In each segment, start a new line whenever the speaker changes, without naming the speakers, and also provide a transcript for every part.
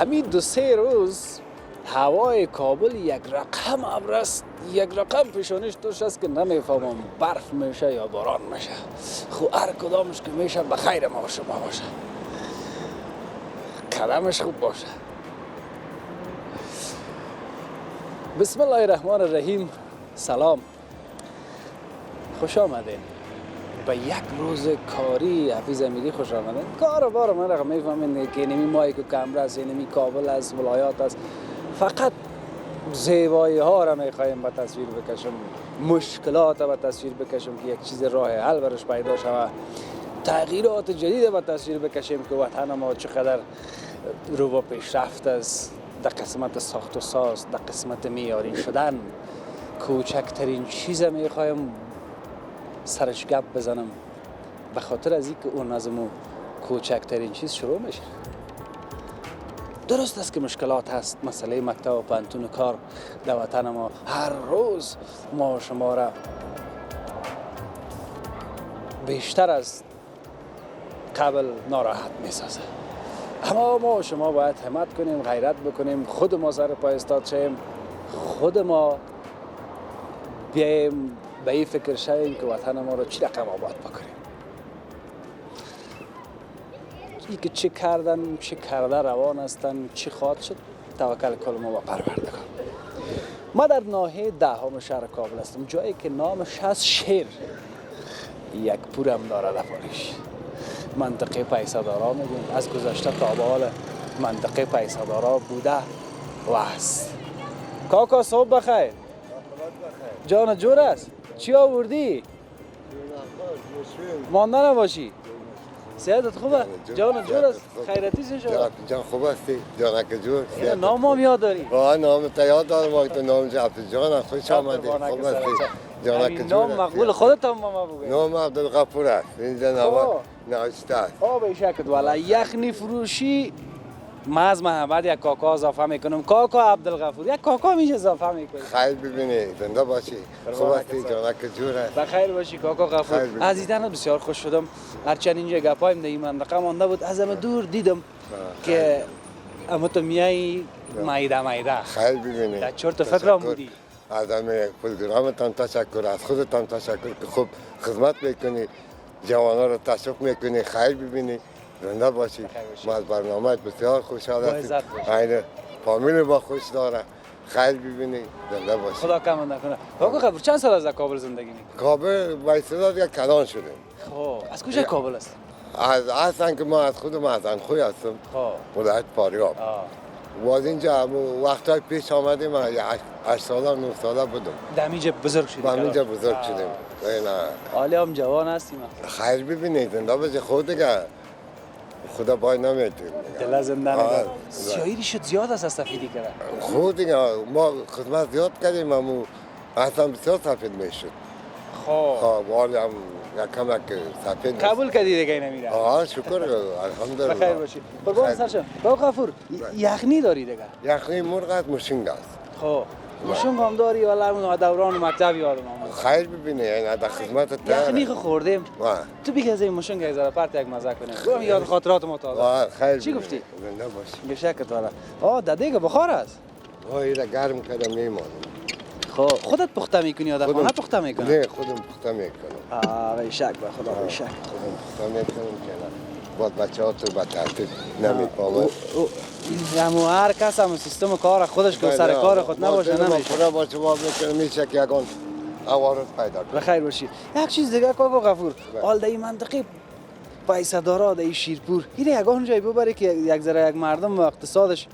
همین 2-3 روز هوای کابل یک رقم ابر است، یک رقم پیشانش توش است که نمیفهمم برف میشه یا باران میشه. خو هر کدامش که میشه بخیر ما و شما باشه، کلمش خوب باشه. بسم الله الرحمن الرحیم. سلام، خوش آمدین به یک روز کاری حفیظ امیری. خوش آمدین. کار بار من رقم میفهمین که اینمی مایی که کمره است، اینمی کابل است، ولایات است. فقط زیبایی ها را میخوایم به تصویر بکشم، مشکلات را به تصویر بکشم که یک چیز راه حل برش پیدا شود، تغییرات جدید به تصویر بکشیم که وطن ما چقدر رو به پیشرفت است در قسمت ساخت و ساز، در قسمت معیاری شدن. کوچکترین چیز میخوایم سرش گپ بزنم، به خاطر از اینکه اون از مو کوچکترین چیز شروع میشه. درست است که مشکلات هست، مسئله مکتب و پانتون کار در وطن ما هر روز ما شما را بیشتر از قبل ناراحت میسازه. اما ما شما باید همت کنیم، غیرت بکنیم، خود ما سر پای استاد شیم، خود ما بیایم به این فکر شویم که وطن ما رو چی رقم آباد بکنیم. ای که چه کردن، چه کرده روان هستن، چی خواهد شد، توکل کل ما با پروردگار. ما در ناحیه 10 شهر کابل هستم، جایی که نامش هست شیر. یک پورم داره دفارش. منطقه پیسدارا میگیم، از گذشته تا به حال منطقه پیسدارا بوده و هست. کاکا صبح بخیر. جان جور است. چی آوردی؟ مانده نباشی. صحتت خوبه؟ جان جور است. خیرتی چه شد؟
جان خوب هستی؟ جانک جور.
نام هم یاد داری؟
نام تا یاد دارم، وقت نام جان خوش آمدی. خوب هستی؟ جانک جور.
نام مقبول خودت هم ما بگوی.
نام عبدالغفور است. اینجا نوشته است.
به شکل والا یخنی فروشی ما از محمد یک کاکا اضافه میکنم. کاکا عبدالغفور، یک کاکا میشه اضافه میکنی.
خیر ببینی، زنده باشی. خوب هستی؟ جانک جور است.
بخیر باشی کاکا غفور. از دیدن بسیار خوش شدم. هرچند اینجا گپایم در این منطقه مانده بود، از همه دور دیدم که اما تو میای مایده.
خیر ببینی.
در چرت فکرم بودی.
از همه پروگرامتان تشکر، از خودتان تشکر که خوب خدمت میکنی، جوانان رو تشویق میکنی. خیر ببینی، زنده باشی. ما از برنامه بسیار خوشحال هستیم. عین فامیل با خوش داره. خیر ببینی، زنده باشی.
خدا کم نکنه. کاکا غفور چند سال از کابل زندگی میکنی؟
کابل وایساداد یک کلان شدیم.
خب از کجا کابل است؟
از اصلا که ما از خودم از انخوی هستم. ولایت فاریاب. و از اینجا وقتای پیش آمدیم، 8 ساله 9 ساله بودم.
دمیجه بزرگ شدیم.
دمیجه بزرگ شدیم.
حالی هم جوان هستیم.
خیر ببینید، زنده باشی. خود دیگه خدا باید نمیتونیم.
دل زنده نگه. سیاهی شد زیاد است از سفیدی کرده.
خود دیگه ما خدمت زیاد کردیم، اما اصلا بسیار سفید میشد. خب والی هم یکم سفید
قبول کردی دیگه نمیره.
شکر الحمدلله.
بخیر باشی. قربان سرشم. کاکا غفور یخنی داری دیگه؟
یخنی مرغ است، مشنگ است.
خب مشنگ هم داری ولی اون دوران مکتب یادم اومد.
خیر ببینی، یعنی در خدمت
یخنی خوردیم. تو بگی از این مشنگ یک ذره پرت یک مزه کنیم. گفتم یاد خاطرات ما تازه.
خیر.
چی گفتی؟
زنده باشی.
به شکل والا. ددیگه بخار است.
اینا گرم کردم میمونم.
خب خودت پخته میکنی یا در خانه پخته میکنی؟
نه خودم پخته میکنم.
به شک به خدا به شک.
خودم پخته میکنم که بعد بچه‌ها تو به ترتیب نمیفهمن.
همو هر کس هم سیستم کار خودش که سر کار خود نباشه نمیشه.
خدا با جواب میکنه میشه که یگان عوارض پیدا کنه.
بخیر باشی. یک چیز دیگه کاکا غفور، حال در این منطقه پیسدارا در این شیرپور این یگان جای ببره که یک ذره یک مردم و اقتصادش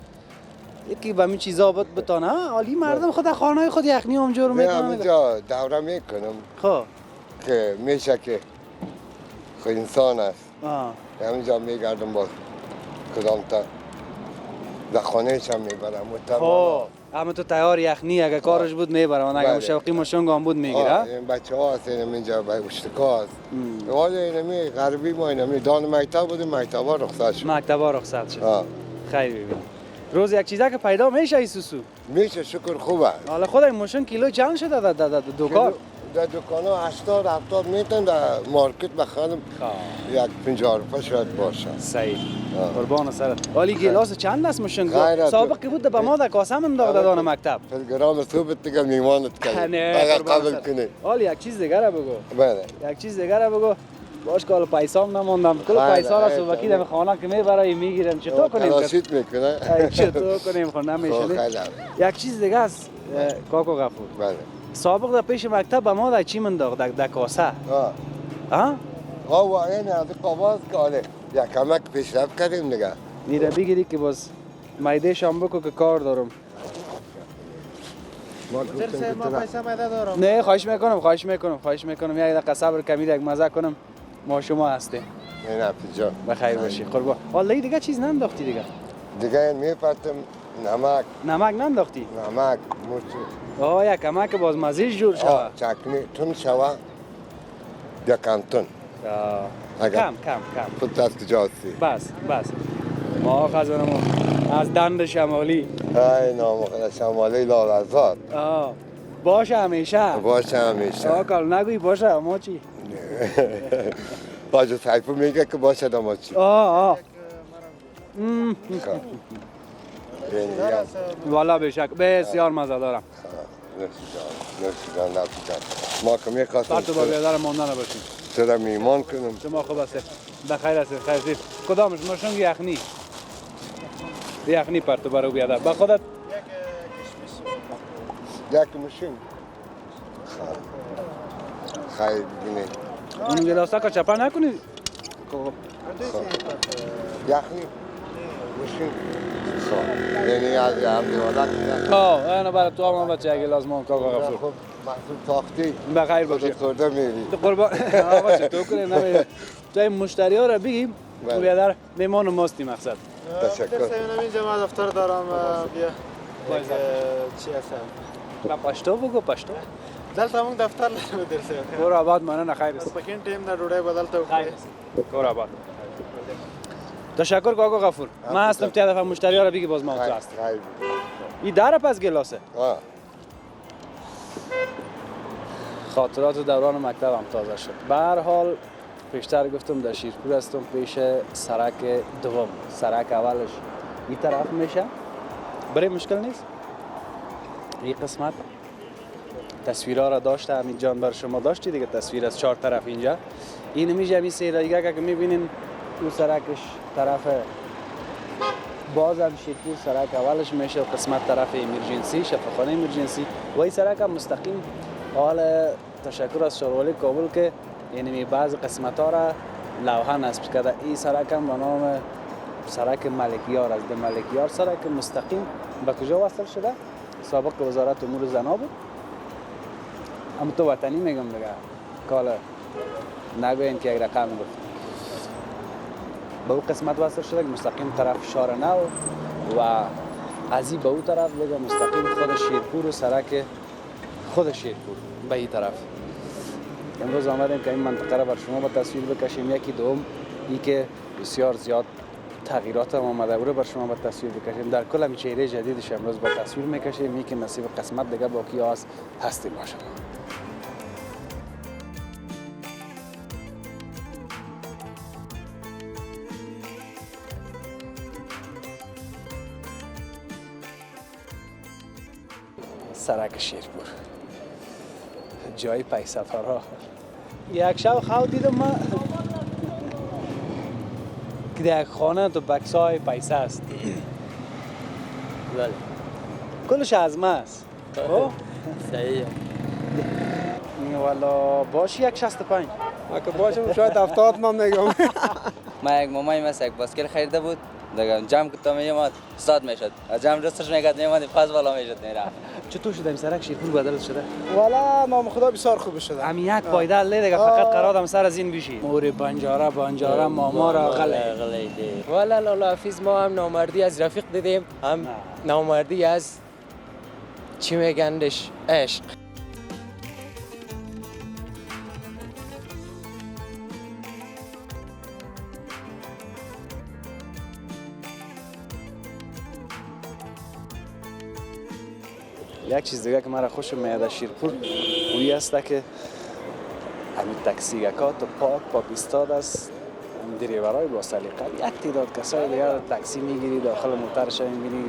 یکی به همین چیزا بتانه. حالی مردم خود خانه‌های خود یخنی هم جور میکنن.
همینجا دوره میکنم.
خب
که میشه که خود انسان است. همینجا میگردم با کدام تا در خانهش هم میبرم.
خب اما تو تیار یخنی اگه کارش بود میبرم، اگه شوقی مشنگ هم بود میگیره.
این بچه ها هست اینجا به اشتکا هست. ولی اینمی غربی ما اینمی دان مکتب بودیم، مکتب ها رخصت شد.
مکتب ها رخصت شد. خیلی ببین روز یک چیزا که پیدا میشه ای سوسو.
میشه شکر خوبه.
حالا خود این ماشین کیلو چند شده در دو کار؟
در دکان ها 80 70 میتن در مارکت بخوانم یک 50 روپه شاید باشه.
صحیح. قربان سرت. ولی گلاس چند است مشنگ؟
خیرت.
سابق بود به ما در کاسه من داغ دادن مکتب.
تلگرام صبح دیگه میمانت کنی.
نه
قبل کنی.
ولی یک چیز دیگه را بگو.
بله.
یک چیز دیگه را بگو. باش کال پیسام نموندم. کل پیسا را صبحی در خانه که میبرای میگیرم. چطور کنیم؟
کلاسیت میکنه.
چطور کنیم خو نمیشه. یک چیز دیگه است کاکو غفور.
بله.
سابق در پیش مکتب به ما در چی من داغ در کاسه. ها؟
و این از قواز کاله یک کمک پیشرفت کردیم دیگه.
میره بگیری که باز مایده شام بکو که کار دارم.
ما پیسه میده دارم.
نه خواهش میکنم یک دقیقه صبر کمی یک مزه کنم. ما شما هستیم.
نه پیجا.
بخیر باشی قربان. والله دیگه چیز ننداختی دیگه.
دیگه این میپرتم
نمک ننداختی.
نمک مرچ.
یک کمک باز مزیج جور شود.
چکنی تون شود. یا کم تون.
کم.
خود دست کجاستی.
بس. ما خزانمون از دند شمالی.
ای نام شمالی لالزار.
باشه همیشه. کال نگوی باشه اما چی؟
باشه سایفو میگه که باشه اما چی؟
والا بشک بسیار مزه دارم.
نوشیدان ما که میخواستم
تو با بیادر ماندن باشیم.
چرا میمان کنم؟
شما خوب هستید. بخیر هستید خیر. کدامش مشنگ یخنی پرتو برو بیادر. با خودت
یک مشین خیلی بینی
اون گلاسه که چپا نکنی
یخنی مشین یعنی از هم دیوالت
اینو برای تو هم بچه یک گلاس مان کاکا غفور
محصول تاختی
بخیر باشی
خورده میری
قربان آقا چطور کنی نمیری تو این مشتری ها را بگیم بیادر میمان و ماستی مقصد
تشکر
اینجا ما دفتر دارم بیا چی هستم
پشتو بگو پشتو
دلتا مونږ دفتر لرو درسه
کور آباد مننه خیر است
پکین ټیم دا ډوډۍ بدلته وکړي
کور آباد تشکر کاکا غفور من هستم ته دفعه مشتری ها را بگی باز ما تو هست این داره پس گلاسه خاطرات دوران مکتبم تازه شد به هر حال پیشتر گفتم در شیرپور هستم پیش سرک دوم سرک اولش این طرف میشه برای مشکل نیست این قسمت تصویرها را داشته همین جان بر شما داشتی دیگه تصویر از 4 طرف اینجا این میشه همین سیره دیگه که میبینین اون سرکش طرف بازم شیرپور سرک اولش میشه و قسمت طرف ایمرجنسی شفاخانه ایمرجنسی و این سرک هم مستقیم حال تشکر از شاروالی کابل که یعنی بعض قسمت ها را لوحه نصب کرده این سرک هم به نام سرک ملکیار از ملکیار سرک مستقیم به کجا وصل شده سابق وزارت امور زنا بود اما تو وطنی میگم دیگه کالا نگوین که یک رقم گفت به اون قسمت وصل شده که مستقیم طرف شار نو و از این به اون طرف دیگه مستقیم خود شیرپور و سرک خود شیرپور به این طرف امروز آمدیم که این منطقه را بر شما با تصویر بکشیم یکی دوم این که بسیار زیاد تغییرات هم آمده بوده بر شما با تصویر بکشیم در کل همین چهره جدیدش امروز با تصویر میکشیم این که نصیب قسمت دیگه باقی هستیم با شما سرک شیرپور جای پیسفرها یک شب خواب دیدم من که در یک خانه تو بکسای پیسه است
بله
کلش از ما است
صحیحه
والا باش یک 65
اگه باشم شاید 70 من میگم
ما یک مامایی مثل یک باسکل خریده بود دیگه جمع کتا میامد استاد میشد از جمع رستش میکرد میامد پس بالا میشد میره
چطور شده این سرک شیرپور بدل شده
والا نام خدا بسیار خوب شده
همین یک پایدل لی دیگه فقط قرارم سر از این بشی مور بنجاره ماما را غله
والا لالا حافظ ما هم نامردی از رفیق دیدیم هم نامردی از چی میگندش عشق
یک چیز دیگه که مرا خوش میاد شیرپور اونی است که همین تاکسیگاکا تو پاک ایستاد است. دریورای با سلیقه یک تعداد کسای دیگر تاکسی میگیری داخل موترش میبینی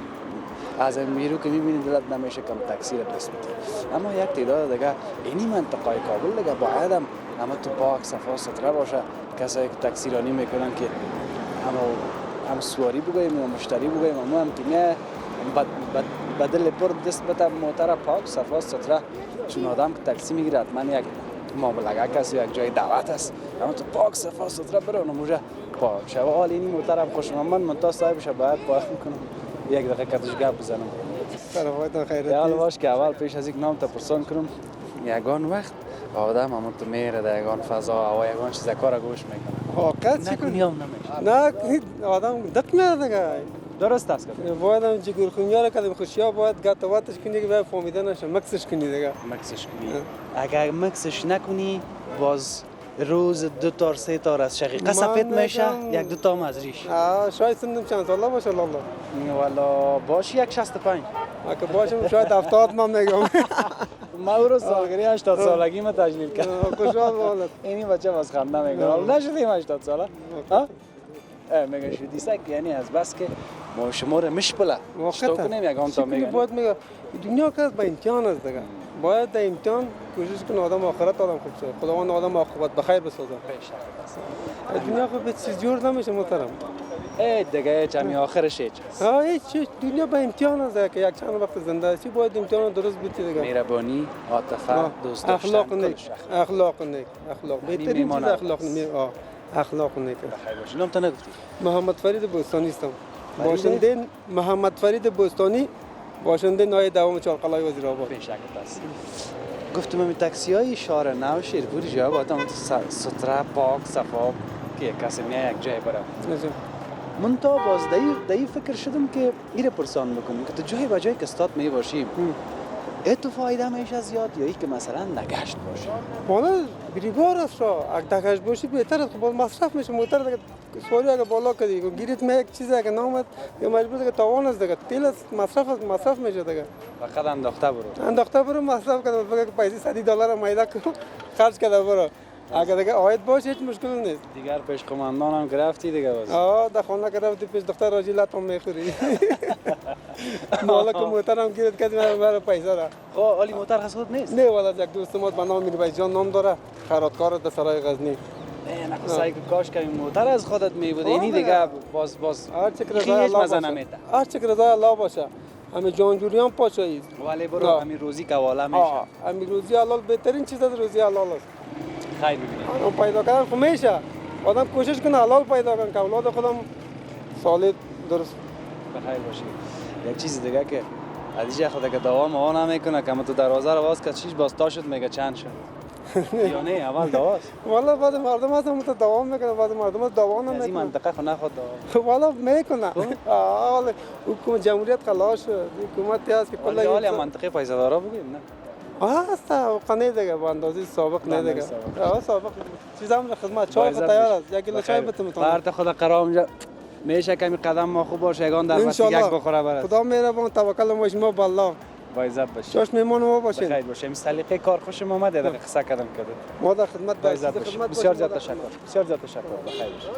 از میرو که میبینی دلت نمیشه کم تاکسی را دست بده. اما یک تعداد دیگه اینی منطقه کابل دیگه باید اما تو پاک صفا ستره باشه. کسایی که تاکسی رانی میکنن که هم سواری بگویم و مشتری بگویم اما هم که میه بدل پر دست بده موتر پاک صفا ستره. چون آدم که تاکسی میگیره حتما یک معاملگاه است یک جای دعوت است اما تو پاک صفا ستره بره اونجا پاک شب حال اینی موترم خوشم من تا صاحبش باید پاک میکنم یک دقیقه کاتش گپ بزنم.
سلامت خیرت.
حال باش که اول پیش از یک نام تا پرسان کنم یگان وقت آدم همون تو میره در یگان فضا و یگان چیز کار گوش میکنه.
واقعا چی کنی؟ نه آدم دق میاد دیگه.
درست است که
باید هم جگر خونیا رو کردیم خوشیا باید گاتواتش کنی که باید فهمیده نشه مکسش کنی دیگه.
مکسش کنی. اگر مکسش نکنی باز روز 2 تا 3 تا از شقیقه سفید میشه 1-2 تا مزریش.
شاید سندم چند ساله باشه لالا.
والا باش 165.
اگه باشم شاید 70 من میگم.
ما او رو سالگیری 80 سالگی ما تجلیل کردم.
خوشحال والله.
اینی بچه باز خنده میکنه. نشدیم 80 ساله. ها؟ میگه شدی سگ یعنی از بس که ما شما رو مشپله.
واقعا
کنیم یگان تا میگه.
باید میگه دنیا که با امتحان است دیگه. باید در امتحان کوشش کنه آدم آخرت آدم خوب شه. خداوند آدم عاقبت بخیر بسازه. دنیا که به چیز جور نمیشه محترم.
دیگه چمی آخرش هیچ.
هیچ دنیا به امتحان است که یک چند وقت زنده هستی باید امتحان درست بیتی دیگه.
مهربانی، عاطفه، دوست داشتن،
اخلاق نیک. بهترین چیز اخلاق نیک. اخلاق نیک.
بخیر باشی. نام تا نگفتی.
محمد فرید بوستانی هستم. باشنده محمد فرید بوستانی باشنده نای دوام چهارقلای وزیرآباد.
به شک است. گفتم می تاکسی های شهر نو شیرپور جا با تام ستره پاک صفا که کسی میاد یک جای بره. من تا باز دایی فکر شدم که ایره پرسان بکنم که تو جای با جای که استاد می باشیم تو فایده میشه زیاد یا ای که مثلا نگشت باشه.
والا بریبار است را اگه نگشت باشی بهتر است. باز مصرف میشه موتر دیگه سواری اگه بالا کردی گیرت می یک چیزی اگه نامد یا مجبور دیگه تاوان است دیگه تیل است مصرف میشه دیگه.
فقط انداخته برو
مصرف کنم فکر پیسه $100 مایده کنم خرج کرده برو. اگر دیگه آید باشه هیچ مشکل نیست.
دیگر پیش قماندان هم گرفتی دیگه باز.
در خانه گرفتی پیش دختر راجی لطم میخوری. مالک موتر هم گیرت کردی مرا پیسه را.
خب علی موتر خود نیست.
نه والا یک دوست ما به نام میربای جان نام داره خیراتکار در سرای غزنی.
نه سعی کاش که موتر از خودت میبود اینی دیگه باز
هر چه که رضای الله باشه. هر چه که رضای الله باشه. همه جانجوریان پاچایی.
ولی برو همین روزی که والا میشه.
همین روزی حلال بهترین چیز از روزی حلال است.
خیر ببینید.
اون پیدا کردن خب میشه. آدم کوشش کنه حلال پیدا کنه که اولاد خودم سالید درست
بخیر باشی. یک چیز دیگه که عدیجه خدا که دوام آن نمیکنه که تو دروازه رو باز که چیش باز تا شد میگه چند شد. یا نه اول دواست.
والا بعد مردم هستم تو دوام میکنه بعد مردم دوام نمیکنه.
از این منطقه خو نخواد دوام.
والا میکنه. حالا حکومت جمهوریت خلاص شد. حکومتی است که کلا
حالا منطقه پیسه دارا بگیم نه.
هست قنه دیگه با اندازه سابق نه دیگه. سابق چیزام خدمت چای تیار است. یک کیلو چای بتم تو.
فرد خدا قرام میشه کمی قدم ما خوب باشه یگان در وقت یک بخوره برات.
خدا مهربان توکل ما شما به الله.
با عزت باشید.
چاش میمون ما باشین.
بخیر باشیم. سلیقه کار خوشم اومد در قصه کردم کرد.
ما در خدمت
با عزت باشید. بسیار زیاد تشکر. بسیار زیاد تشکر. بخیر باشید.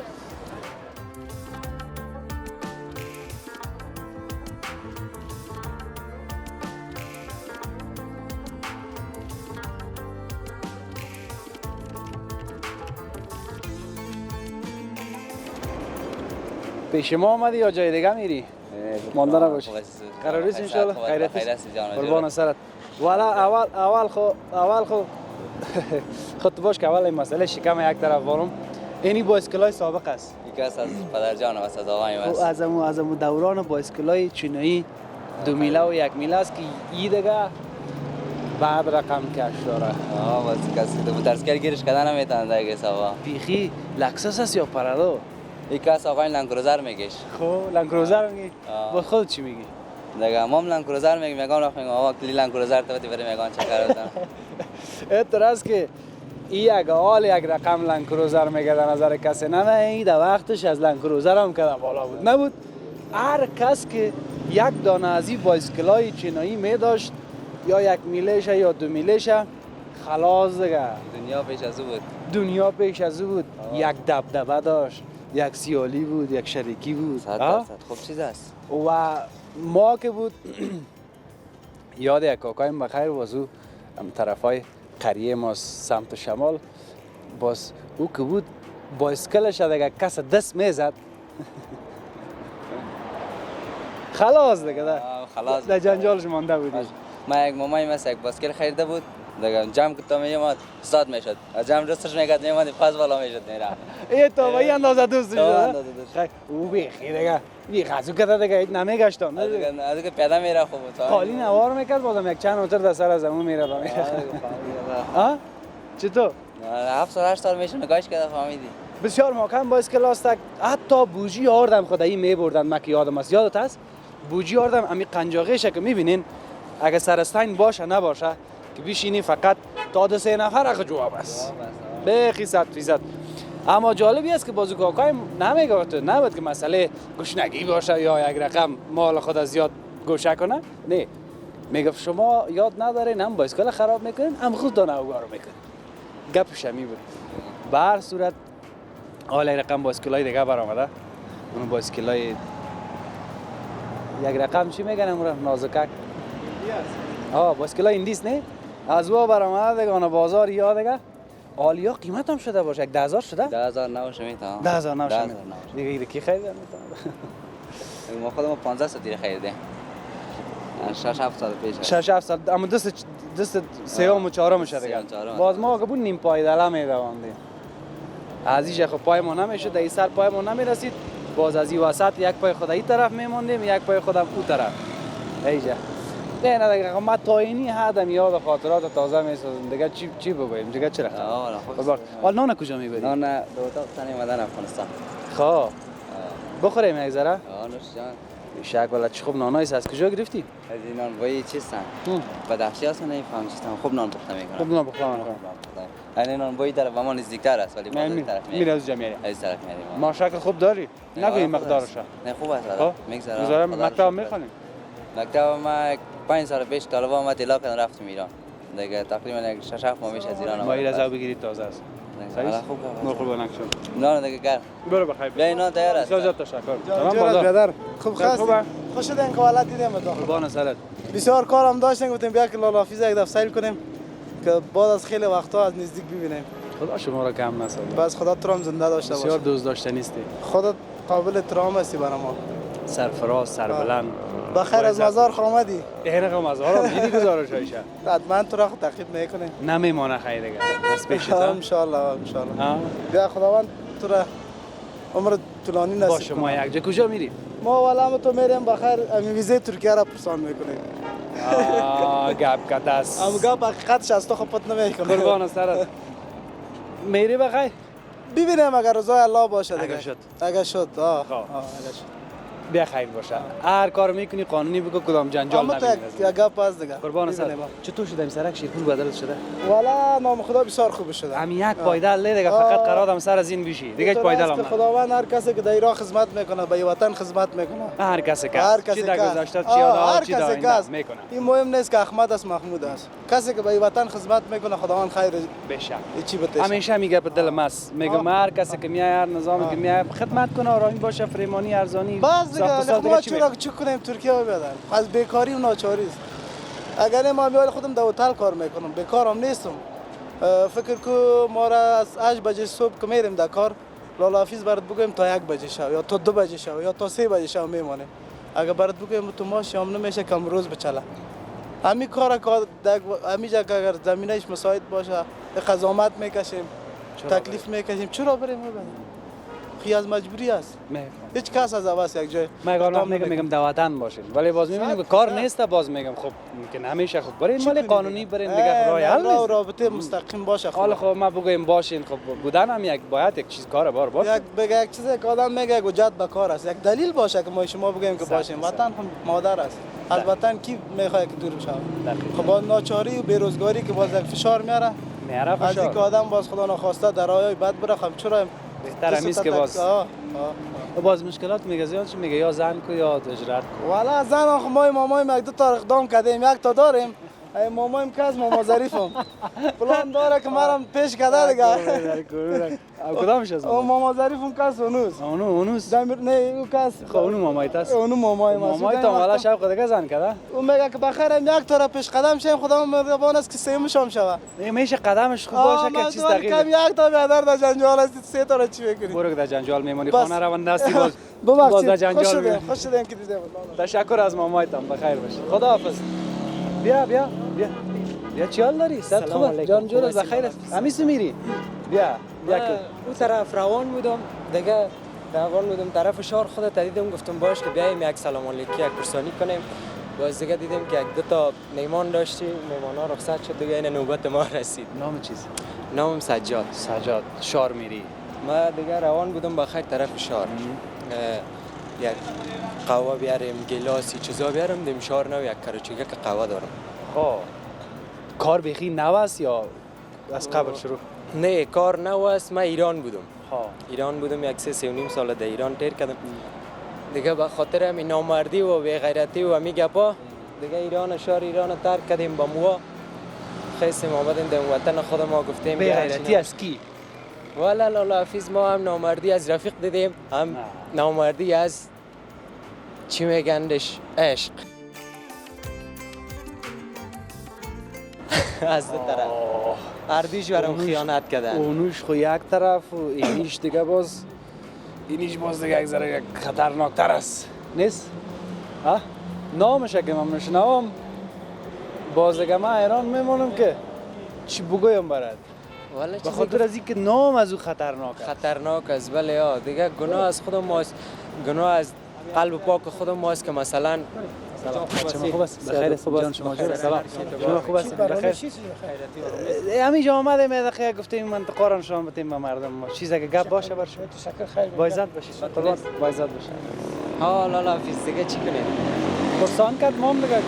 پیش ما آمدی یا جای دیگه میری؟ مانده نباشی. قرار نیست ان شاء الله خیرت است. قربان سرت. والا اول خو خود باش که اول این مسئله شکم یک طرف وارم. اینی بایسکلای سابق است.
یکی از پدرجان و از آقای است.
از دوران بایسکلای چینایی 2 میله و 1 میله است که ای دیگه بعد رقم کش داره.
بس کسی تو درسگر گیرش کردن نمیتونه دیگه سوا.
بیخی لکسس است یا پرادو؟
یکی از آقای لنگروزر میگیش.
خب لنگروزر میگی؟ با خود چی میگی؟
دیگه ما لنگروزر میگم آقا کلی لنگروزر تو بریم میگن چکر بزن.
اعتراض که یک حال یک رقم لنگروزر میگه در نظر کسی نه این در وقتش از لنگروزر هم که بالا بود نبود. هر کس که یک دانه از این بایسکلای چینایی می داشت یا یک میلشه یا دو میلشه خلاص دیگه.
دنیا پیش از او بود.
دنیا پیش از او بود. یک دبدبه داشت، یک سیالی بود، یک شریکی بود.
100% خوب چیز است.
و ما که بود یاد یک کاکایم بخیر واسو طرفای قریه ما سمت شمال باز او که بود بایسکلش دیگه کس دست میزد خلاص دیگه
خلاص
در جنجالش مانده بودی.
ما یک مامایی مثل یک باسکل خریده بود دیگه جمع که تا میومد استاد میشد جمع رستش میکرد میومد پس بالا میشد میره
ای تو با این اندازه دوست
اندازه
شد
دوست.
او بیخی دیگه بیخازو کده دیگه نمیگشتم
از که پیدا میره خوب بود
خالی نوار میکرد بازم یک چند متر در سر زمین میره با میره ها چطور
7 سال 8 سال میشه نگاهش کرده فهمیدی
بسیار محکم با اسکلاس تک حتی بوجی آردم خدایی میبردن من که یادم است یادت هست بوجی آردم امی قنجاقیشه که میبینین اگه سرستین باشه نباشه که بیشینی فقط تا 2-3 نفر اگه جواب است بخی 100%. اما جالبی است که بازو کاکای نمیگه تو نباید که مسئله گشنگی باشه یا یک رقم مال خود از زیاد گوشه کنه نه میگه شما یاد ندارین هم بایسکل خراب میکنین هم خود دانه اوگارو میکنین گپش همی بود به هر صورت حالا رقم بایسکلای دیگه برآمده اون بایسکلای یک رقم چی میگن امروز نازکک بایسکلای ایندیس نه از او برآمده دیگه اون بازار یا دیگه آلیا قیمت هم شده باشه 10000 شده
10000 نباشه میتونم
10000 نباشه دیگه ایده کی خریده
ما خودمون 15 سال دیگه خریدیم 6-7 سال پیش
6-7 سال اما دست سوم و چهارم شده دیگه باز ما که بود نیم پایدله میدواندیم از اینجا خب پای ما نمیشه در این سر پای ما نمیرسید باز از این وسط یک پای خود این طرف میموندیم یک پای خودم اون طرف ایجا نه دیگه ما تاینی هادم یاد خاطرات تازه میسازم دیگه چی بگویم دیگه چرا حالا نان کجا میبری
نان دو تا تنی مدن افغانستان
خب بخوریم یک ذره
نوش جان
شک والا چه خوب نانایس از کجا گرفتی
از این نان وای چیستن بدخشی هست نمیفهم چیستن خوب نان پخته میکنن
خوب نان پخته میکنن
این نان وای طرف ما نزدیکتر است ولی باز از طرف
میره از جمعیه
از طرف میریم
ما شکل خوب داری نگوی مقدارش
نه خوب است
میگذره مکتب میخونیم
مکتب ما 5 سال پیش طالب آمد الا کردن رفتیم ایران دیگه تقریبا 6-7 ماه میشه از ایران
ما این رضا بگیرید تازه است
خوب
مرقوبانک شد
نه دیگه گرم
برو بخیر
بیا نان تیار است
زیاد تشکر
تمام برادر خوب خاص
خوبه
خوش شدین که ولات دیدیم
قربان سرت
بسیار کارم داشتیم گفتیم بیا که لالا حافظ یک دفعه سیر کنیم که بعد از خیلی وقتا از نزدیک ببینیم
خدا شما را کم نسازه
بس خدا تو هم زنده داشته باشه
بسیار دوست داشتنی هستی
خودت قابل احترام هستی برای ما
سرفراز سربلند
بخیر از مزار خامدی
این رقم مزار میدی گزارش هایشه
حتما تو را خود تقیید میکنیم
نمیمانه خیلی دیگه از پیشت
ان شاء الله بیا خداوند تو را عمر طولانی نصیب
باشه ما یک جا کجا میری
ما والا تو میریم بخیر امی ویزه ترکیه را پرسان میکنیم
گپ کت است
ام گپ حقیقتش از تو خپت نمیکنه
قربان سرت میری بخیر
ببینیم اگر رضای الله باشه دیگه
اگر شد
اگر شد اگر شد
بیا خیر باشه هر کار میکنی قانونی بگو کدام جنجال
اما تو
نمیندازی
یک گپ از دیگه
قربان سرت چطور شده این سرک شیرپور بدل شده
والا نام خدا بسیار خوب شده
هم یک پایدل دیگه فقط قرارم سر از این بشی دیگه پایدل هم
خداوند هر کسی که در ایران خدمت میکنه به وطن خدمت میکنه
هر کسی که
هر کسی
چی در
که
گذشته چی حالا چی در
کسی
آینده میکنه
این مهم نیست که احمد است محمود است کسی که به وطن خدمت میکنه خداوند خیر
بشه
چی بتشه
همیشه میگه به دل ماست میگم هر کسی که میاد هر نظامی که میاد خدمت کنه آرامی باشه فریمانی ارزانی
باز
ساخت
دیگه ما چی کنیم ترکیه بیادن از بیکاری و ناچاری است اگر ما میال خودم در هتل کار میکنم بیکارم نیستم فکر کو ما را از 8 بجه صبح که میریم در کار لالا حافظ برات بگویم تا 1 بجه شب یا تا 2 بجه شب یا تا 3 بجه شب میمانیم اگر برات بگویم تو ما شام نمیشه کم روز بچله همین کار همیجا که اگر زمینش مساعد باشه قضاوت میکشیم تکلیف میکشیم چرا بریم خیلی از مجبوری است هیچ کس از اواس یک جای
من میگم در وطن باشین ولی باز میبینیم که کار نیست باز میگم خب که نمیشه خب برین ولی قانونی برین دیگه راه حل نیست
رابطه مستقیم باشه
حالا خب ما بگویم باشین خب بودن هم یک باید یک چیز کار بار باشه
یک چیزی که آدم میگه وجود به کار است یک دلیل باشه که ما شما بگیم که باشیم وطن هم مادر است از وطن کی میخواد که دور بشه خب با ناچاری و بیروزگاری که باز یک فشار میاره از اینکه آدم باز خدا نخواسته در راهی بد بره خب چرا
بهتر همیست که باز مشکلات میگه زیاد چی میگه یا زن کو یا اجرت کو
والا زن ما مامای یک دو تا اقدام کردیم یک تا داریم ای مامایم کس ماما ظریفم پلان داره که مرم پیش کده دیگه
کدامش از
او ماما ظریفم کس
اونوس
دمیر نه او کس
خب اونو مامایت است
اونو مامای ما
مامای تا والا شب دیگه زن کرده
اون میگه که بخیرم یک طرف پیش قدم شیم خدا مهربان است که سیم شام شوه
میشه قدمش خوب باشه که چیز تغییر
کم یک تا بیادر در جنجال است سه تا چی بکنی
برو که در جنجال میمونی
بس.
خانه روان دستی باز در
ببخشید خوش
جنجال
شدیم
میمونی
خوش شدیم که دیدیم
تشکر از مامایتم بخیر باش خداحافظ بیا چی حال داری؟ صد
سلام
خوبه
علیکم.
جان جور
خوب
بخیر است
هستی؟
همیشه میری بیا که
اون طرف روان بودم دیگه روان بودم طرف شهر خودت دیدم گفتم باش که بیایم یک سلام علیکی یک پرسانی کنیم باز دیگه دیدیم که یک دو تا میمان داشتیم میمانا رخصت شد دیگه این نوبت ما رسید
نام چیز
نامم سجاد
سجاد شار میری
ما دیگه روان بودم بخیر طرف شهر یک قهوه بیاریم گلاسی چیزا بیارم دیم شهر نو یک کراچیگه که قهوه دارم
خب کار بخی نو است یا از قبل شروع
نه کار نو است من ایران بودم
خب
ایران بودم یک سه و نیم سال در ایران تیر کردم دیگه به خاطر همین نامردی و بی‌غیرتی و همین گپا دیگه ایران شهر ایران ترک کردیم با موا خیسیم آمدیم در وطن خود ما گفتیم
بی‌غیرتی از کی
والا لالا حافظ ما هم نامردی از رفیق دیدیم هم نامردی از چی میگندش عشق از دو طرف اردیش برام خیانت کردن
اونوش خو یک طرف و اینیش دیگه باز اینیش باز دیگه یک ذره یک خطرناکتر است نیست؟ ها؟ نامش که من میشنوم باز دیگه من ایران میمونم که چی بگویم برات
والا
به
چیزی
خاطر از اینکه نام از او خطرناک است
خطرناک است بله ها دیگه گناه از خود ماست گناه از قلب پاک خود ماست که مثلا
شما خوب است بخیر است جان شما جور سلام شما خوب است بخیر همینجا آمده می دقیقه گفتیم منطقه را نشان بدیم به مردم چیزی که گپ باشه بر شما تشکر خیر با عزت باشید قربان با عزت باشید
ها لالا حافظ دیگه چی کنیم
پرسان کرد مام دیگه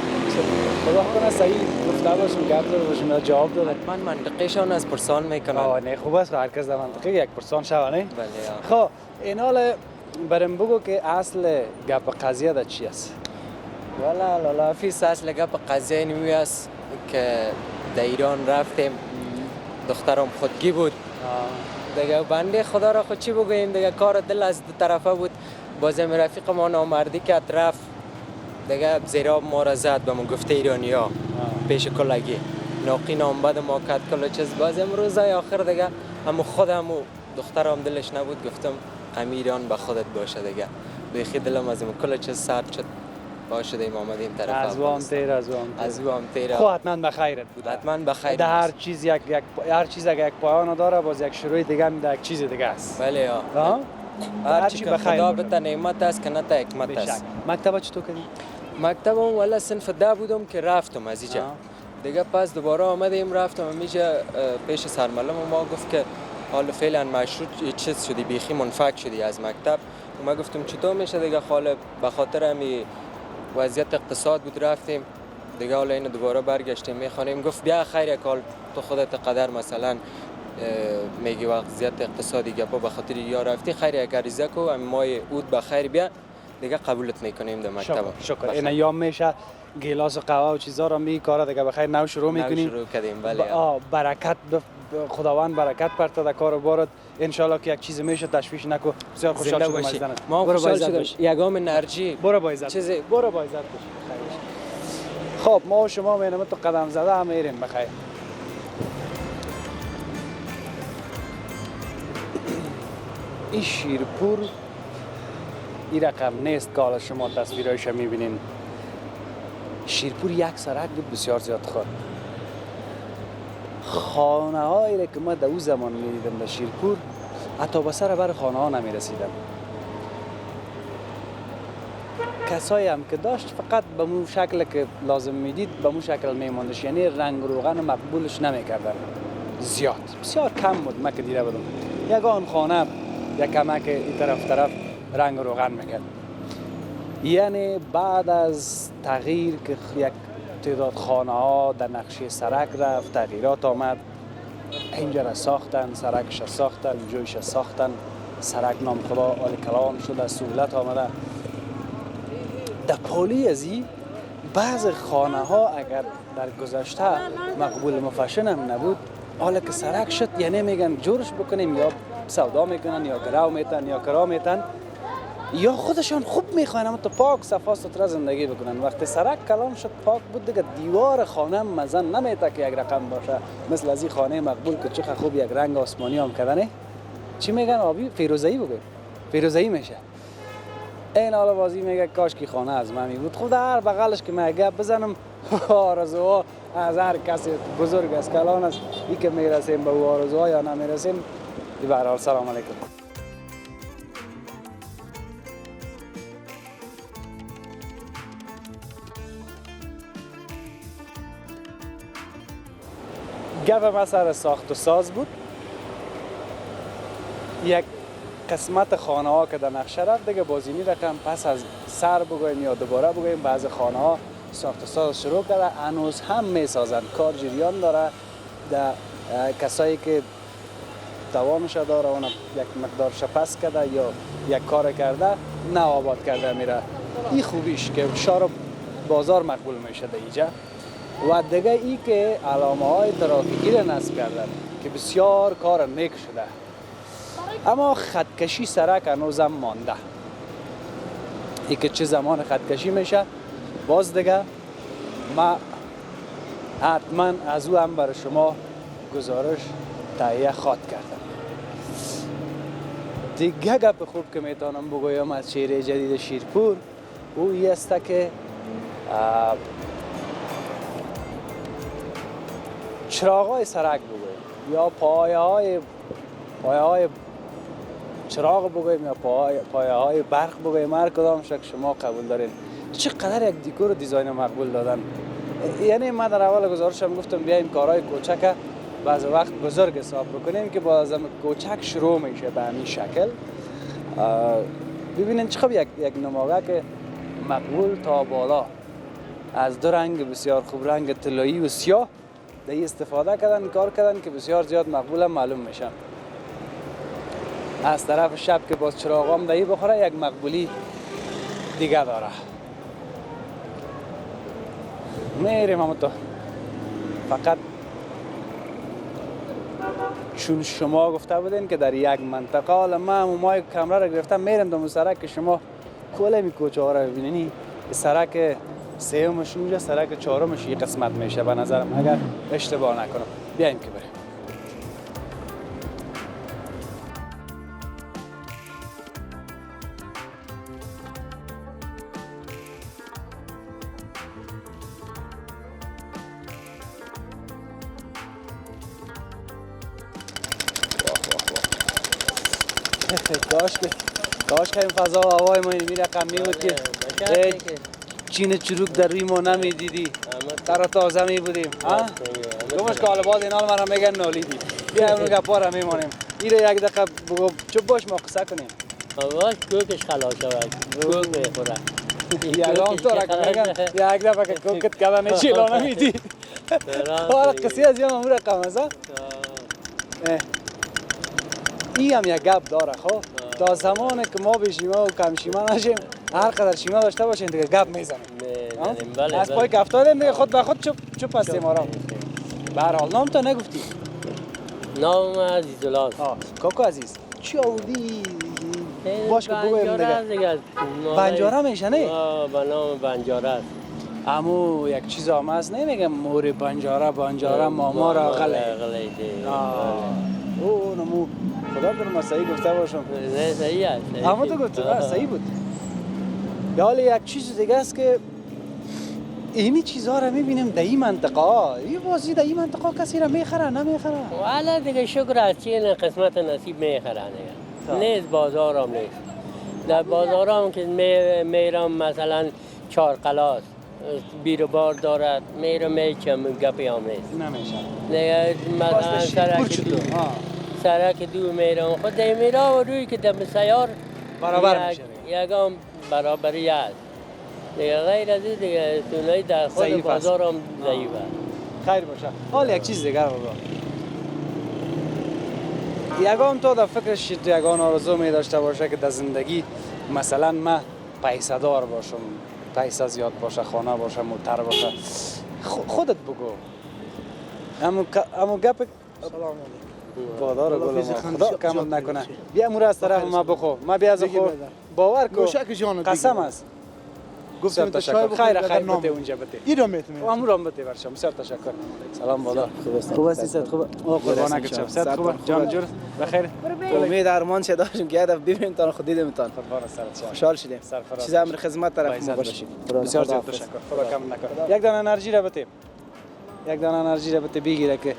خدا کنه صحیح گفته باشیم گپ زده باشیم جواب داده
من منطقیشان از پرسان میکنم
نه خوب است هر کس در منطقه یک پرسان شوه نه
بله ها
خب این حال برم بگو که اصل گپ قضیه در چی است
والا لالا حافظ اصل گپ قضیه اینمی است که در ایران رفتیم دخترم خودگی بود دیگه بنده خدا را خود چی بگوییم دیگه کار دل از دو طرفه بود بازم رفیق ما نامردی که رفت دیگه زیراب ما را زد به ما گفته ایرانی ها پیش کلگی ناقی نامبد ما کد کلا چیز باز امروز آخر دیگه همو خودم و دخترم دلش نبود گفتم ایران به خودت باشه دیگه بیخی دلم از این کلا چیز سرد شد باشه دیم آمدیم طرف
از وام تیر از وام
تیر
خب حتما بخیرت بود
حتما بخیر
در هر چیز هر چیز اگه یک پایان داره باز یک شروع دیگه هم در یک چیز دیگه است
بله ها هر چی که
بخیر
خدا بته نعمت است که نه تا حکمت است
مکتب چطور کردی
مکتبم والا صنف ده بودم که رفتم از اینجا دیگه پس دوباره آمدیم رفتم اینجا پیش سرمعلم ما گفت که حالا فعلا مشروط چیز شدی بیخی منفک شدی از مکتب و ما گفتم چطور میشه دیگه خاله به خاطر همی وضعیت اقتصاد بود رفتیم دیگه حالا اینو دوباره برگشتیم میخوانیم گفت بیا خیر یک حال تو خودت قدر مثلا میگی وضعیت اقتصادی گپا به خاطر یا رفتی خیر یک عریضه کو هم مای اود به خیر بیا دیگه قبولت میکنیم در مکتب
شکر این ایام میشه گلاس و قهوه و چیزا رو می کار دیگه بخیر نو شروع میکنیم
شروع کردیم بله
برکت خداوند برکت پرت در کار و بارت ان شاء الله که یک چیز میشه تشویش نکو بسیار خوشحال شدم از دیدنت
ما خوشحال شدم یگام نرجی
برو با عزت
چیزی
برو با عزت خب ما و شما مینم تو قدم زده هم میریم بخیر این شیرپور این رقم نیست که حالا شما تصویرایش میبینین شیرپور یک سرک بود بسیار زیاد خورد خانه هایی که ما در اون زمان میدیدم در شیرپور حتی به سر بر خانه ها نمیرسیدم کسایی هم که داشت فقط به مو شکل که لازم میدید به مو شکل میماندش یعنی رنگ روغن مقبولش نمیکردن زیاد بسیار کم بود من که دیده بودم یگان خانه یک کمک این طرف رنگ روغن میکرد یعنی بعد از تغییر که یک تعداد خانه ها در نقشه سرک رفت تغییرات آمد اینجا را ساختن سرکش ساختن جویش ساختن سرک نام خدا آل کلام شده سهولت آمده در پالی از این بعض خانه ها اگر در گذشته مقبول مفشن هم نبود، حالا که سرک شد یعنی میگن جورش بکنیم، یا سودا میکنن یا گرو میتن یا کرا میتن یا خودشان خوب میخواین اما تو پاک صفا سوتره زندگی بکنن. وقتی سرک کلان شد پاک بود دیگه دیوار خانه مزن نمیته که یک رقم باشه، مثل از این خانه مقبول که چقدر خوب یک رنگ آسمانی هم کردنه. چی میگن آبی فیروزه‌ای بگو، فیروزه‌ای میشه. این حالا بازی میگه کاش کی خانه از من بود. خود هر بغلش که من گپ بزنم آرزوها از هر کسی بزرگ است کلان است، ای که میرسیم به او آرزوها یا نمیرسیم. به هر حال سلام علیکم. گپ ما سر ساخت و ساز بود. یک قسمت خانه ها که در نقشه رفت دیگه بازینی رقم پس از سر بگویم یا دوباره بگویم بعض خانه ها ساخت و ساز شروع کرده، هنوز هم میسازند، کار جریان داره. در کسایی که توانش داره اون یک مقدار شپس کرده یا یک کار کرده نه آباد کرده میره. این خوبیش که شهر بازار مقبول میشه در اینجا. و دیگه ای که علامه های ترافیکی را نصب کردن که بسیار کار نیک شده، اما خطکشی سرک هنوزم مانده. ای که چه زمان خطکشی میشه باز دیگه ما حتما از او هم برای شما گزارش تهیه خواهد کردم. دیگه گپ خوب که میتونم بگویم از شهر جدید شیرپور او ای است که چراغای سرک بگویم یا پایه های چراغ بگویم یا پایه های برق بگویم، هر کدام شک شما قبول دارین. چقدر یک دیکور و دیزاین مقبول دادن. یعنی من در اول گزارشم گفتم بیایم کارهای کوچک بعض وقت بزرگ حساب بکنیم که باز کوچک شروع میشه به همین شکل. ببینین چقدر یک نماگه که مقبول تا بالا از دو رنگ بسیار خوب، رنگ طلایی و سیاه، دی استفاده کردن، کار کردن که بسیار زیاد مقبول هم معلوم میشن. از طرف شب که باز چراغام دی بخوره یک مقبولی دیگه داره. میریم همون تو فقط چون شما گفته بودین که در یک منطقه، حالا من مای کمره را گرفتم میرم دو سرک که شما کل می کوچه ها را ببینین. سرک سومش اونجا، سرک چهارمش این قسمت میشه به نظرم اگر اشتباه نکنم. بیایم که بریم. کاش که این فضا و هوای ما این رقم می بود که چین چروک در روی ما نمیدیدی، تر تازه می بودیم. گمش که حالا باز این حال من میگن نالیدی. بیا اونو گپا را میمانیم. این را یک دقیقه بگو چوب باش ما قصه کنیم.
باش کوکش خلاص شود، کوک میخوره.
یکم تو را که میگن یک دفعه که کوکت کردن چیلا نمیدی. حالا قصه از یام امور رقم از این هم یک گپ داره. خب تا زمانی که ما به شیما و کم شیما نشیم، هر قدر شیما داشته باشین دیگه گپ میزنیم. از پای که افتادیم دیگه خود به خود چوب هستیم ما را. به هر حال نام تا نگفتی؟
نام عزیزالله.
کاکو عزیز چی آوردی؟ باش که بگویم دیگه. بنجاره میشه نه؟
به نام بنجاره است.
امو یک چیز هم هست نمیگم موری بنجاره ماما را غله. او نمو خدا کنم ما صحیح گفته باشم.
نه صحیح است.
اما تو گفتی صحیح بود. یا حالا یک چیز دیگه است که اینی چیزها را میبینیم در این منطقه. این بازی در این منطقه کسی را میخره نمیخره؟
والا دیگه شکر از چین قسمت نصیب میخره دیگه. نیست بازار هم نیست. در بازار هم که میرم مثلا چهار قلاس بیرو بار دارد میرم میچم گپی هم نیست.
نمیشه.
دیگه مثلا سرک دو میرم خود میره و روی که دم سیار
برابر میشه.
یکم برابری است. دیگه غیر از این دیگه سونایی در خود بازار هم ضعیفه.
خیر باشه. حالا یک چیز دیگر بگو. یکم تو در فکرش یکان آرزو می داشته باشه که در زندگی مثلا من پیسه دار باشم، پیسه زیاد باشه، خانه باشه، موتر باشه، خودت بگو. امو گپ
سلام
بادار
خدا
گل
فیض
ما
خان
خدا
زیاد
کمت
زیاد
نکنه.
باشه.
بیا امور از طرف ما بخو، ما بیا از
دیگه
خو
بده.
باور کو.
گوشک جان
قسم است.
گفتم
بسیار
تو چای
تشکر. خیر
بخیر
خیر بده اونجا بده.
ایران میتونی
و امور هم بده برشم. بسیار تشکر. سلام بادار. خوب هستی صد خوب. او قربانک شم. صد خوب. جان جور بخیر.
امید ارمان چه داشتیم که هدف ببینیم تا خود دیدیمتان
قربان سرت شم.
خوشحال شدیم
سرفراز.
چیز امر خدمت طرف ما باشید
بسیار زیاد تشکر. خدا کم نکنه. یک دانه انرژی را بده. یک دانه انرژی را بده بگیره که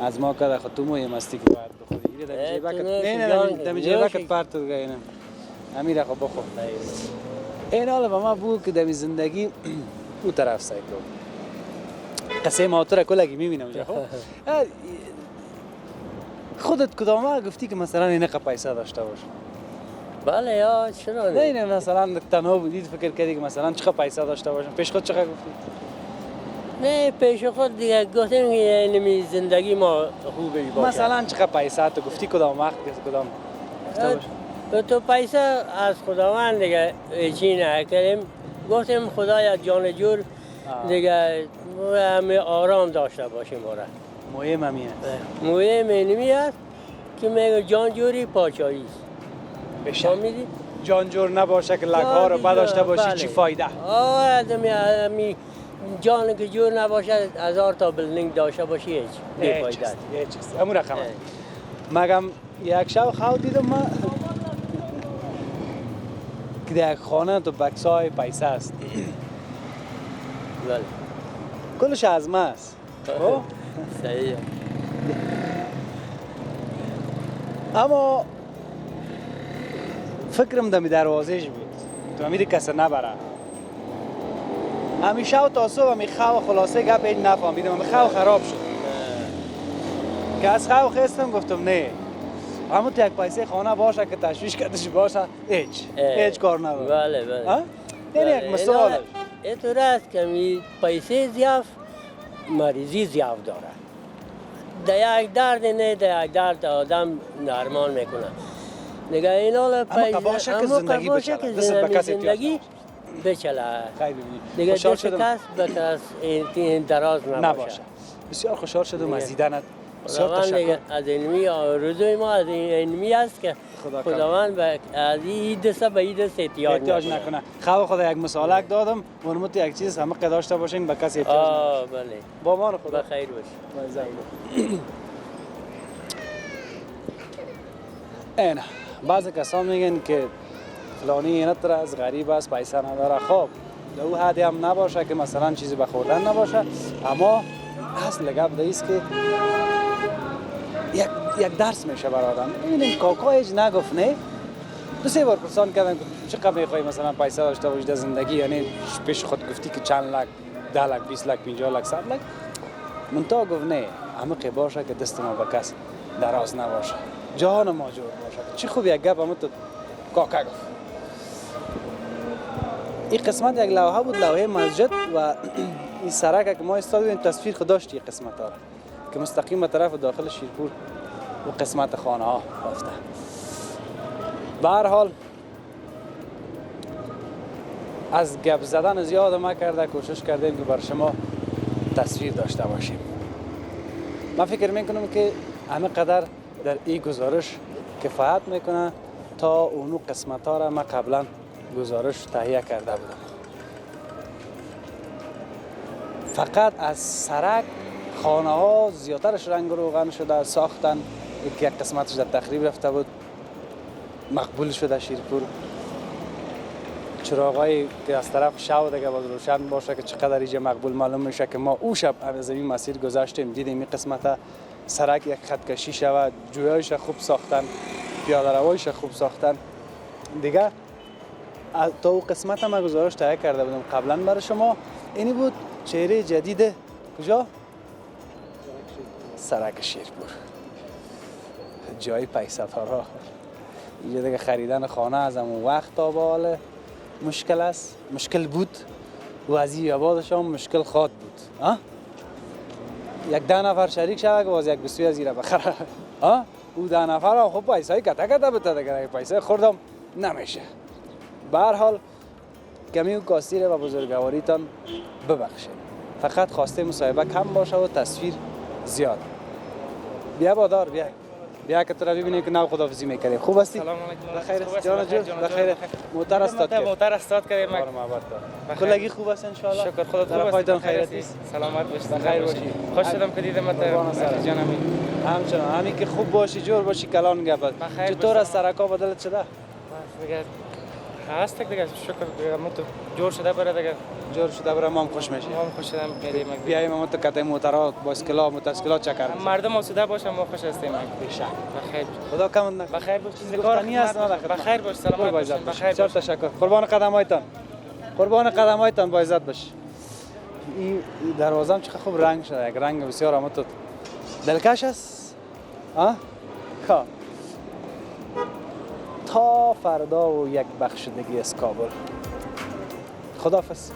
از ما کده خود تو موی مستی که باید بخوری. ایره دمی جیبکت. نه دمی جیبکت پرت تو گاینم. امیر خو بخو. این حال به ما بود که دمی زندگی او طرف سعی کنم. قصه ماتور کلگی میبینم اونجا خب. خودت کدام گفتی که مثلا این پیسه داشته باش.
بله یا چرا نه؟
نه مثلا تنها بودید فکر کردی که مثلا چقدر پیسه داشته باشم. پیش خود چقدر گفتی؟
نه پیش خود دیگه گفتیم که اینمی زندگی ما خوبش باشه.
مثلا چقدر پیسه تو گفتی کدام وقت کدام گفته باش.
تو پیسه از خداوند دیگه چی نکردیم. گفتیم خدایا جان جور دیگه همه آرام داشته باشیم آره.
مهم همیه.
مهم اینمی است که میگه جان جوری پاچایی است. فهمیدی؟
جان جور نباشه که لگ‌ها رو بداشته باشی چی فایده؟
آدمی جان که جور نباشه 1000 تا بلنگ داشته باشی هیچ بی‌فایده است.
هیچ همون رقم. مگم یک شب خواب دیدم ما که در یک خانه تو بکسای پیسه است.
بله.
کلش از ما است. خب؟
صحیح.
اما فکرم دمی دروازهش بود. تو همیده کسی نبره. همیشه و تا صبح همی خواه خلاصه گپ این نفهمیدم. همی خواه خراب شد. که از خواه خستم گفتم نه. همون تو یک پیسه خانه باشه که تشویش کردش باشه هیچ کار نداره.
بله بله.
این یک مثال.
اینطور است که می پیسه زیاف مریضی زیاف داره. در یک درد نه در یک درد آدم نرمان میکنه. دیگه این حال
پیسه اما باشه که زندگی بچله.
زندگی بچله.
خیلی ببینید.
دیگه دست کس به کس این دراز نباشه.
بسیار خوشحال شدم از دیدنت.
خداوند از علمی آرزوی ما از این علمی است که خداوند از این دسته به این دست احتیاج
نکنه. خدا یک مثالک دادم ونمت یک چیز همه داشته باشین به کسی احتیاج
بله.
با مان خدا
بخیر باش.
اینا بعضی کسان میگن که فلانی اینطور از غریب است پیسه نداره. خب دو حدی هم نباشه که مثلا چیزی به خوردن نباشه اما اصل گپ دیست که یک درس میشه برای آدم. ببینید کاکا هیچ نگفت نه. دو سه بار پرسان کردن که چقدر میخوای مثلا پیسه داشته باشی در زندگی، یعنی پیش خود گفتی که چند لک 10 لک 20 لک 50 لک 100 لک. من تا گفت نه عمیق باشه که دست ما به کس دراز نباشه، جهان ما جور باشه. چی خوب یک گپ هم تو کاکا گفت. این قسمت یک لوحه بود، لوحه مسجد و این سرک که ما استاد بودیم تصویر خود داشت این قسمت ها که مستقیم به طرف داخل شیرپور و قسمت خانه ها رفته. به هر حال از گپ زدن زیاد ما کرده کوشش کردیم که بر شما تصویر داشته باشیم. من فکر میکنم که همه قدر در این گزارش کفایت میکنه تا اونو قسمت ها را ما قبلا گزارش تهیه کرده بودم. فقط از سرک خانه ها زیادترش رنگ روغن شده ساختن. یک قسمتش در تخریب رفته بود، مقبول شده شیرپور. چراغایی که از طرف شب دیگه باز روشن باشه که چقدر اینجا مقبول معلوم میشه که ما او شب از این مسیر گذاشتیم دیدیم این قسمت سرک یک خط کشی شود، جویایش خوب ساختن، پیاده رویش خوب ساختن دیگه. تا او قسمت ما گزارش تهیه کرده بودم قبلا برای شما. اینی بود چهره جدید کجا؟ سرک شیرپور، جای پیسه تارا. اینجا دیگه خریدن خانه از همون وقت تا به حال مشکل است، مشکل بود و از این آبادش هم مشکل خواد بود. یک 10 نفر شریک شده که باز یک بسوی از ایره بخره. او 10 نفر هم خب پیسه های کتا کتا بده دیگه، پیسه خوردم نمیشه. به هر حال کمی و کاستی را به بزرگواریتان ببخشید. فقط خواسته مصاحبه کم باشه و تصویر زیاد. بیا بادار بیا که تو را ببینیم که نو خداحافظی میکنیم. خوب هستی؟
سلام علیکم.
بخیر جان جو بخیر. موتر استاد که
موتر استاد کردیم.
کلگی خوب است ان شاء الله.
شکر خدا خوب است.
پایتون خیرتی.
سلامت باشید.
بخیر باشی.
خوش شدم که دیدم مت جان امین.
همچنان همین که خوب باشی جور باشی کلان گپ است. چطور از سرکا بدلت شده؟
دیگه هست دیگه شکر دیگه مت جور شده بره دیگه
جور شده برای ما هم خوش میشی.
ما هم خوش شدم میریم.
بیایم ما تو کته موترها بایسکل‌ها موتورسیکل‌ها چکر.
مردم آسوده باشم ما خوش هستیم.
بیشک.
بخیر.
خدا کم نکنه.
بخیر باش. چیز
گفتنی است نه
بخیر باش. سلامت باش. بخیر
باش. تشکر. قربان قدمایتان. قربان قدمایتان با عزت باش. این دروازه هم چقدر خوب رنگ شده. یک رنگ بسیار آمد دلکش است. ها؟ خب. تا فردا و یک بخشدگی از کابل. خداحافظ.